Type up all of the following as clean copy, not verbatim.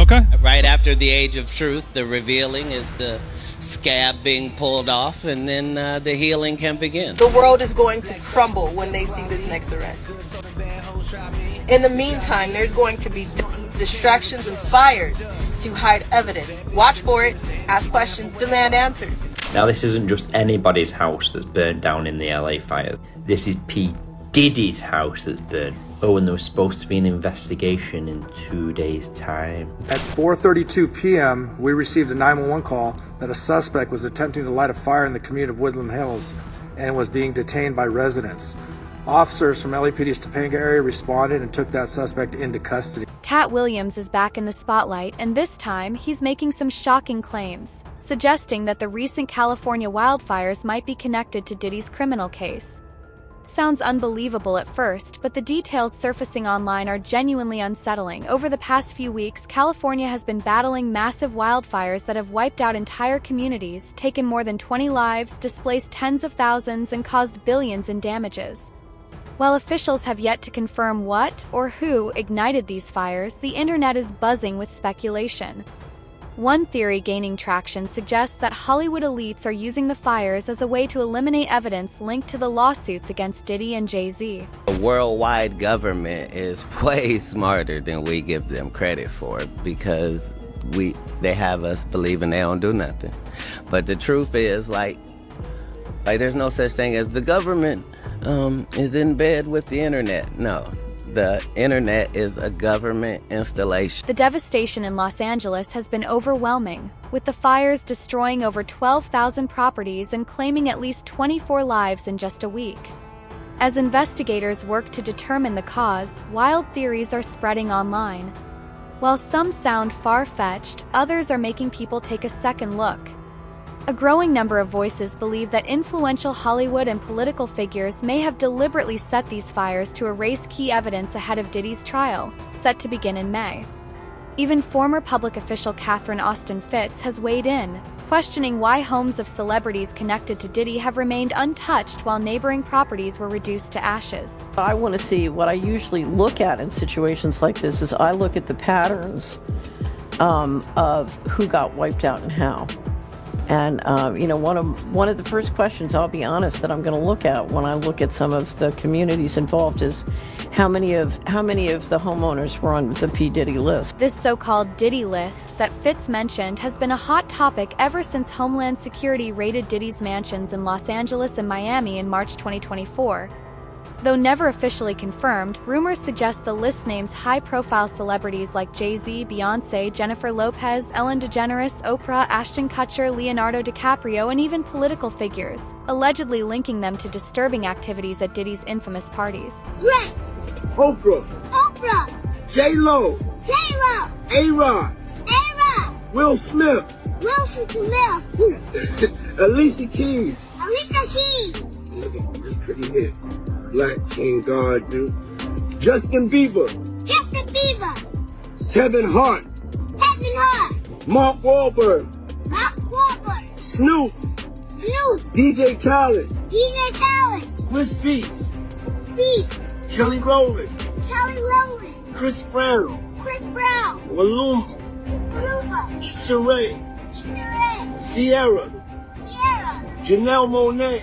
Okay. Right after the age of truth, the revealing is the scab being pulled off, and then the healing can begin. The world is going to crumble when they see this next arrest. In the meantime, there's going to be distractions and fires to hide evidence. Watch for it, ask questions, demand answers. Now, this isn't just anybody's house that's burned down in the LA fires. This is P. Diddy's house that's burned. Oh, and there was supposed to be an investigation in 2 days' time. At 4:32 p.m., we received a 911 call that a suspect was attempting to light a fire in the community of Woodland Hills and was being detained by residents. Officers from LAPD's Topanga area responded and took that suspect into custody. Katt Williams is back in the spotlight, and this time he's making some shocking claims, suggesting that the recent California wildfires might be connected to Diddy's criminal case. Sounds unbelievable at first, but the details surfacing online are genuinely unsettling. Over the past few weeks, California has been battling massive wildfires that have wiped out entire communities, taken more than 20 lives, displaced tens of thousands, and caused billions in damages. While officials have yet to confirm what or who ignited these fires, the internet is buzzing with speculation. One theory gaining traction suggests that Hollywood elites are using the fires as a way to eliminate evidence linked to the lawsuits against Diddy and Jay-Z. The worldwide government is way smarter than we give them credit for, because they have us believing they don't do nothing. But the truth is, like there's no such thing as the government is in bed with the internet. No. The internet is a government installation. The devastation in Los Angeles has been overwhelming, with the fires destroying over 12,000 properties and claiming at least 24 lives in just a week. As investigators work to determine the cause, wild theories are spreading online. While some sound far-fetched, others are making people take a second look. A growing number of voices believe that influential Hollywood and political figures may have deliberately set these fires to erase key evidence ahead of Diddy's trial, set to begin in May. Even former public official Catherine Austin Fitts has weighed in, questioning why homes of celebrities connected to Diddy have remained untouched while neighboring properties were reduced to ashes. I want to see, what I usually look at in situations like this is I look at the patterns of who got wiped out and how. And, one of the first questions, I'll be honest, that I'm going to look at when I look at some of the communities involved is how many of the homeowners were on the P. Diddy list. This so-called Diddy list that Fitts mentioned has been a hot topic ever since Homeland Security raided Diddy's mansions in Los Angeles and Miami in March 2024. Though never officially confirmed, rumors suggest the list names high-profile celebrities like Jay-Z, Beyoncé, Jennifer Lopez, Ellen DeGeneres, Oprah, Ashton Kutcher, Leonardo DiCaprio, and even political figures, allegedly linking them to disturbing activities at Diddy's infamous parties. Brett. Oprah. J-Lo. A-Rod. Will Smith. Alicia Keys. Pretty hit. Black King God, dude. Justin Bieber. Kevin Hart. Mark Wahlberg. Snoop. DJ Khaled. Chris Beats. Kelly Rowland. Chris Brown. Maluma. Issa Rae. Sierra. Janelle Monáe.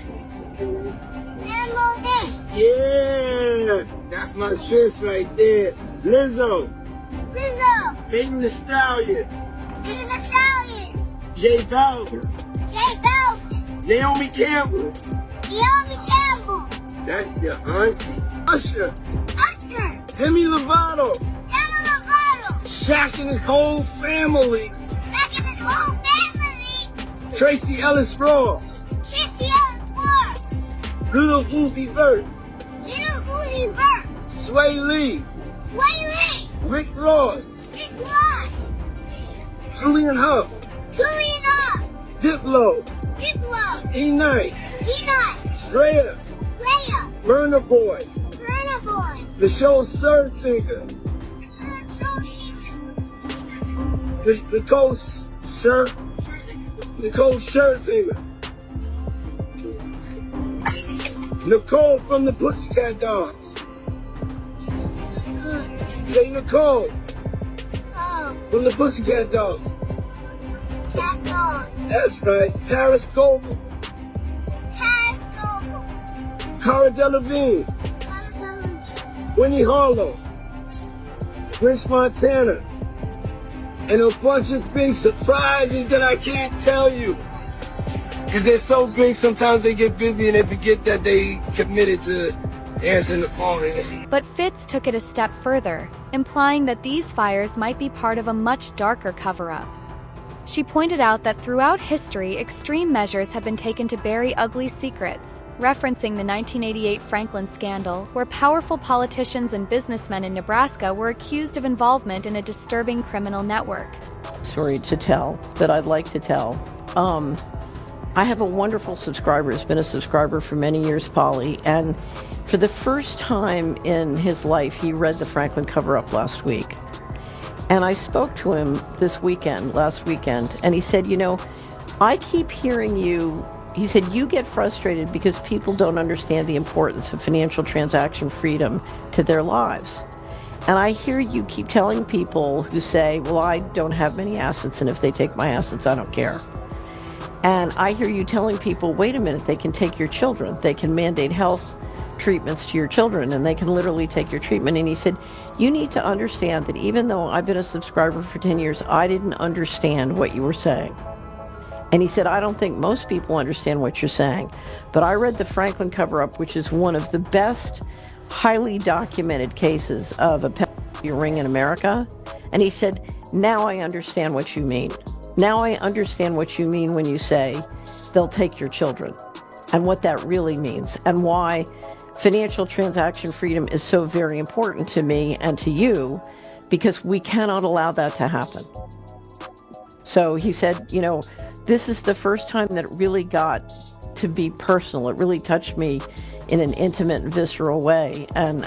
Yeah, that's my sis right there. Lizzo. Megan Thee Stallion. J Balvin. Naomi Campbell. That's your auntie. Usher. Demi Lovato. Shaq and his whole family. Tracy Ellis Ross. Little Uzi Vert. Sway Lee. Rick Ross. Julian Huff. Diplo. E-Nice. Rhea. Burna Boy. The show's third singer. Nicole Scherzinger. Nicole from the Pussycat Dolls. Say Nicole. From the Pussycat Dolls. Cat dog. That's right. Paris Goebel. Cat dog. Cara Delevingne. Winnie Harlow. Prince Montana. And a bunch of big surprises that I can't tell you. Because they're so big, sometimes they get busy and they forget that they committed to answering the phone. But Fitz took it a step further, implying that these fires might be part of a much darker cover-up. She pointed out that throughout history, extreme measures have been taken to bury ugly secrets, referencing the 1988 Franklin scandal, where powerful politicians and businessmen in Nebraska were accused of involvement in a disturbing criminal network. Story to tell that I'd like to tell. I have a wonderful subscriber, has been a subscriber for many years, Polly, and for the first time in his life, he read the Franklin cover-up last week. And I spoke to him last weekend, and he said, you know, I keep hearing you, he said, you get frustrated because people don't understand the importance of financial transaction freedom to their lives. And I hear you keep telling people who say, well, I don't have many assets, and if they take my assets, I don't care. And I hear you telling people, wait a minute, they can take your children. They can mandate health treatments to your children, and they can literally take your treatment. And he said, you need to understand that even though I've been a subscriber for 10 years, I didn't understand what you were saying. And he said, I don't think most people understand what you're saying. But I read the Franklin cover-up, which is one of the best, highly documented cases of a pedophilia ring in America. And he said, now I understand what you mean. Now I understand what you mean when you say they'll take your children, and what that really means, and why financial transaction freedom is so very important to me and to you, because we cannot allow that to happen. So he said, you know, this is the first time that it really got to be personal. It really touched me in an intimate and visceral way. And,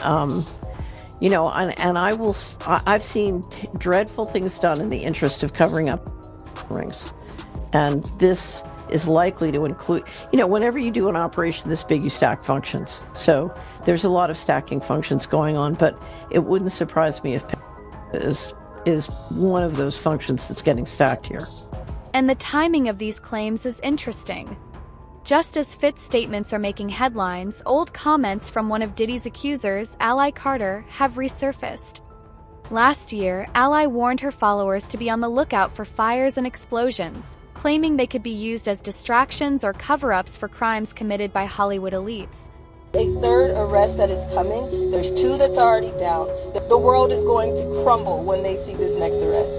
you know, and I've seen dreadful things done in the interest of covering up rings. And this is likely to include, you know, whenever you do an operation this big, you stack functions. So there's a lot of stacking functions going on, but it wouldn't surprise me if is one of those functions that's getting stacked here. And the timing of these claims is interesting. Just as Fitz's statements are making headlines, old comments from one of Diddy's accusers, Ally Carter, have resurfaced. Last year, Ally warned her followers to be on the lookout for fires and explosions, claiming they could be used as distractions or cover-ups for crimes committed by Hollywood elites. A third arrest that is coming. There's 2 that's already down. The world is going to crumble when they see this next arrest.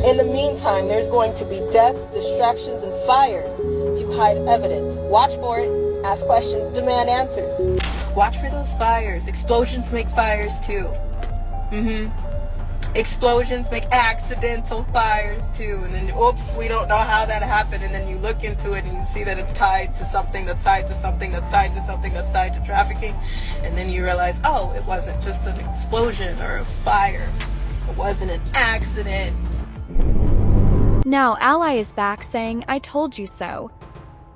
In the meantime, there's going to be deaths, distractions, and fires to hide evidence. Watch for it, ask questions, demand answers. Watch for those fires. Explosions make fires too. Explosions make accidental fires too, and then oops, we don't know how that happened, and then you look into it and you see that it's tied to something that's tied to something that's tied to something that's tied to trafficking, and then you realize, oh, it wasn't just an explosion or a fire, it wasn't an accident. Now Ally is back saying, I told you so.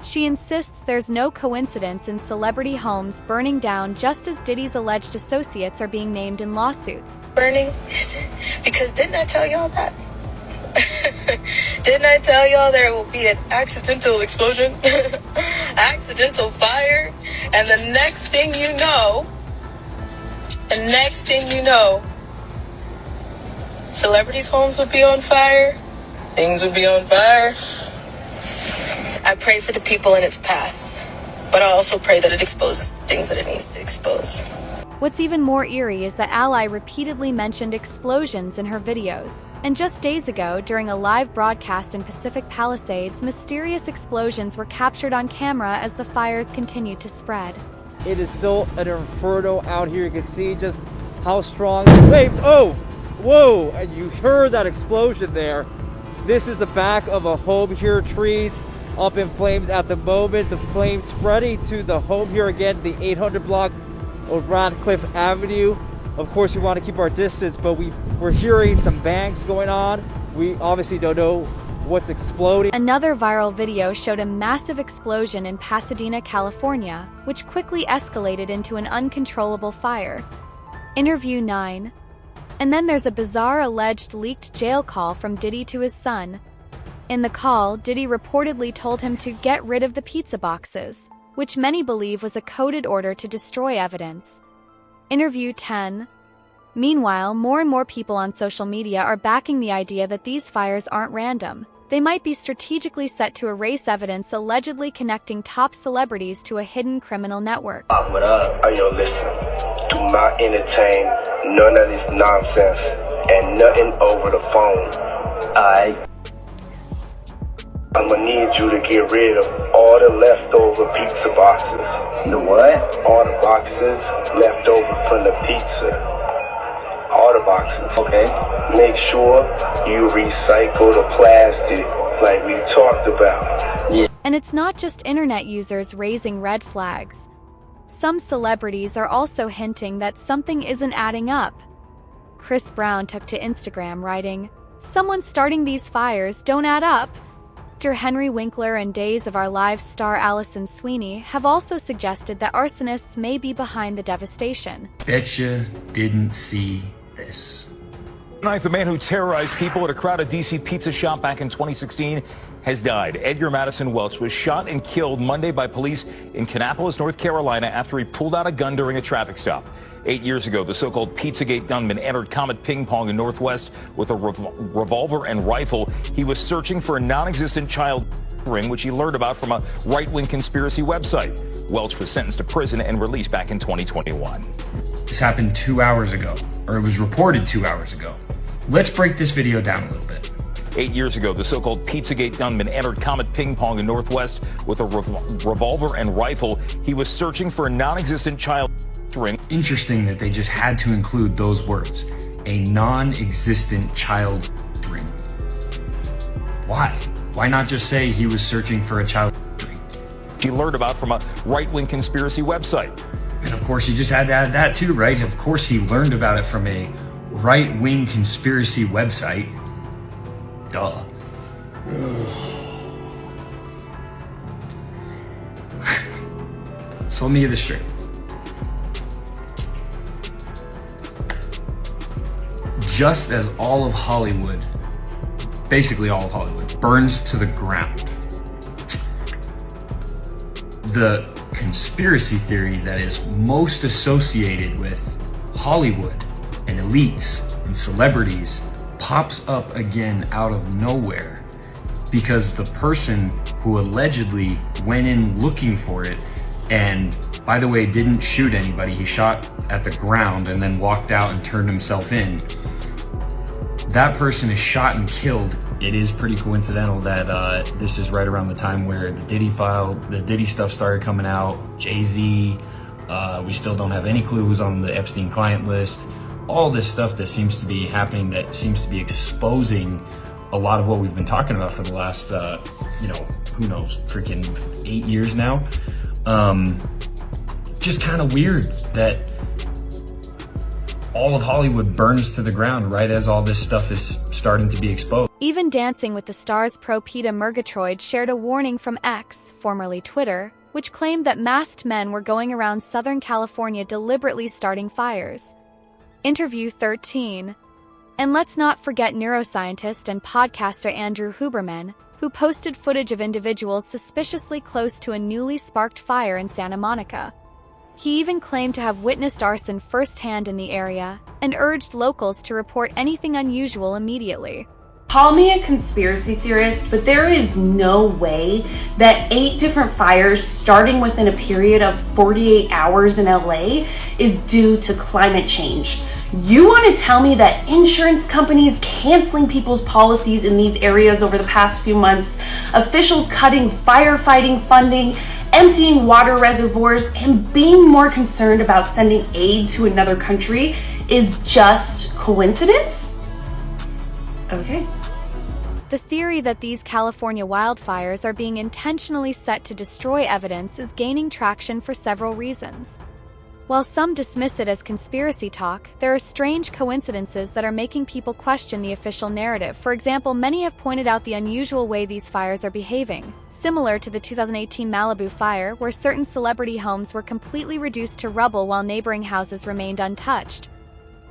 She insists there's no coincidence in celebrity homes burning down just as Diddy's alleged associates are being named in lawsuits. Burning? Is it? Because didn't I tell y'all that? Didn't I tell y'all there will be an accidental explosion? Accidental fire? And the next thing you know, celebrities' homes would be on fire. Things would be on fire. I pray for the people in its path, but I also pray that it exposes things that it needs to expose. What's even more eerie is that Ally repeatedly mentioned explosions in her videos. And just days ago, during a live broadcast in Pacific Palisades, mysterious explosions were captured on camera as the fires continued to spread. It is still an inferno out here. You can see just how strong the flames. Oh, whoa, and you heard that explosion there. This is the back of a home here, trees up in flames at the moment. The flames spreading to the home here again, the 800 block of Radcliffe Avenue. Of course, we want to keep our distance, but we're hearing some bangs going on. We obviously don't know what's exploding. Another viral video showed a massive explosion in Pasadena, California, which quickly escalated into an uncontrollable fire. Interview 9. And then there's a bizarre alleged leaked jail call from Diddy to his son. In the call, Diddy reportedly told him to get rid of the pizza boxes, which many believe was a coded order to destroy evidence. Interview 10. Meanwhile, more and more people on social media are backing the idea that these fires aren't random. They might be strategically set to erase evidence allegedly connecting top celebrities to a hidden criminal network. What up? Yo, listen. Do not entertain none of this nonsense and nothing over the phone. I'm gonna need you to get rid of all the leftover pizza boxes. The what? All the boxes left over from the pizza. All the boxes. Okay. Make sure you recycle the plastic like we talked about. Yeah. And it's not just internet users raising red flags. Some celebrities are also hinting that something isn't adding up. Chris Brown took to Instagram writing, "Someone starting these fires don't add up." Actor Henry Winkler and Days of Our Lives star Allison Sweeney have also suggested that arsonists may be behind the devastation. Betcha didn't see this. The man who terrorized people at a crowded D.C. pizza shop back in 2016 has died. Edgar Madison Welch was shot and killed Monday by police in Kannapolis, North Carolina, after he pulled out a gun during a traffic stop. 8 years ago, the so-called Pizzagate gunman entered Comet Ping Pong in Northwest with a revolver and rifle. He was searching for a non-existent child ring, which he learned about from a right-wing conspiracy website. Welch was sentenced to prison and released back in 2021. This happened 2 hours ago, or it was reported 2 hours ago. Let's break this video down a little bit. 8 years ago, the so-called Pizzagate gunman entered Comet Ping Pong in Northwest with a revolver and rifle. He was searching for a non-existent child ring. Interesting that they just had to include those words. A non-existent child ring. Why? Why not just say he was searching for a child ring? He learned about from a right-wing conspiracy website. And of course, you just had to add that too, right? Of course, he learned about it from a right-wing conspiracy website. Duh. So let me get this straight. Just as all of Hollywood, basically all of Hollywood, burns to the ground, the conspiracy theory that is most associated with Hollywood and elites and celebrities pops up again out of nowhere because the person who allegedly went in looking for it and, by the way, didn't shoot anybody, he shot at the ground and then walked out and turned himself in. That person is shot and killed. It is pretty coincidental that this is right around the time where the Diddy stuff started coming out, Jay-Z, we still don't have any clues on the Epstein client list. All this stuff that seems to be happening, that seems to be exposing a lot of what we've been talking about for the last, who knows, freaking 8 years now. Just kind of weird that all of Hollywood burns to the ground right as all this stuff is starting to be exposed. Even Dancing with the Stars pro Peter Murgatroyd shared a warning from X, formerly Twitter, which claimed that masked men were going around Southern California deliberately starting fires. Interview 13. And let's not forget neuroscientist and podcaster Andrew Huberman, who posted footage of individuals suspiciously close to a newly sparked fire in Santa Monica. He even claimed to have witnessed arson firsthand in the area and urged locals to report anything unusual immediately. Call me a conspiracy theorist, but there is no way that 8 different fires starting within a period of 48 hours in LA is due to climate change. You want to tell me that insurance companies canceling people's policies in these areas over the past few months, officials cutting firefighting funding, emptying water reservoirs, and being more concerned about sending aid to another country is just coincidence? Okay. The theory that these California wildfires are being intentionally set to destroy evidence is gaining traction for several reasons. While some dismiss it as conspiracy talk, there are strange coincidences that are making people question the official narrative. For example, many have pointed out the unusual way these fires are behaving, similar to the 2018 Malibu fire, where certain celebrity homes were completely reduced to rubble while neighboring houses remained untouched.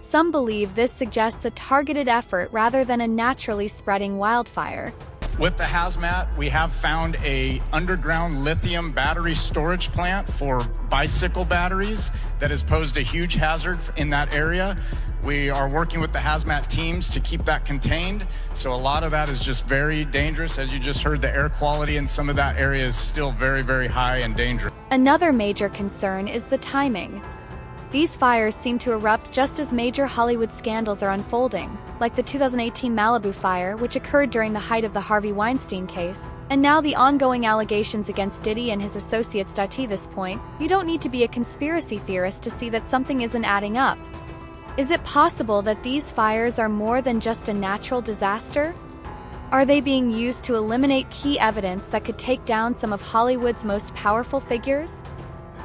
Some believe this suggests a targeted effort rather than a naturally spreading wildfire. With the hazmat, we have found a underground lithium battery storage plant for bicycle batteries that has posed a huge hazard in that area. We are working with the hazmat teams to keep that contained. So a lot of that is just very dangerous. As you just heard, the air quality in some of that area is still very, very high and dangerous. Another major concern is the timing. These fires seem to erupt just as major Hollywood scandals are unfolding, like the 2018 Malibu fire, which occurred during the height of the Harvey Weinstein case, and now the ongoing allegations against Diddy and his associates. At this point, you don't need to be a conspiracy theorist to see that something isn't adding up. Is it possible that these fires are more than just a natural disaster? Are they being used to eliminate key evidence that could take down some of Hollywood's most powerful figures?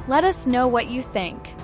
Let us know what you think.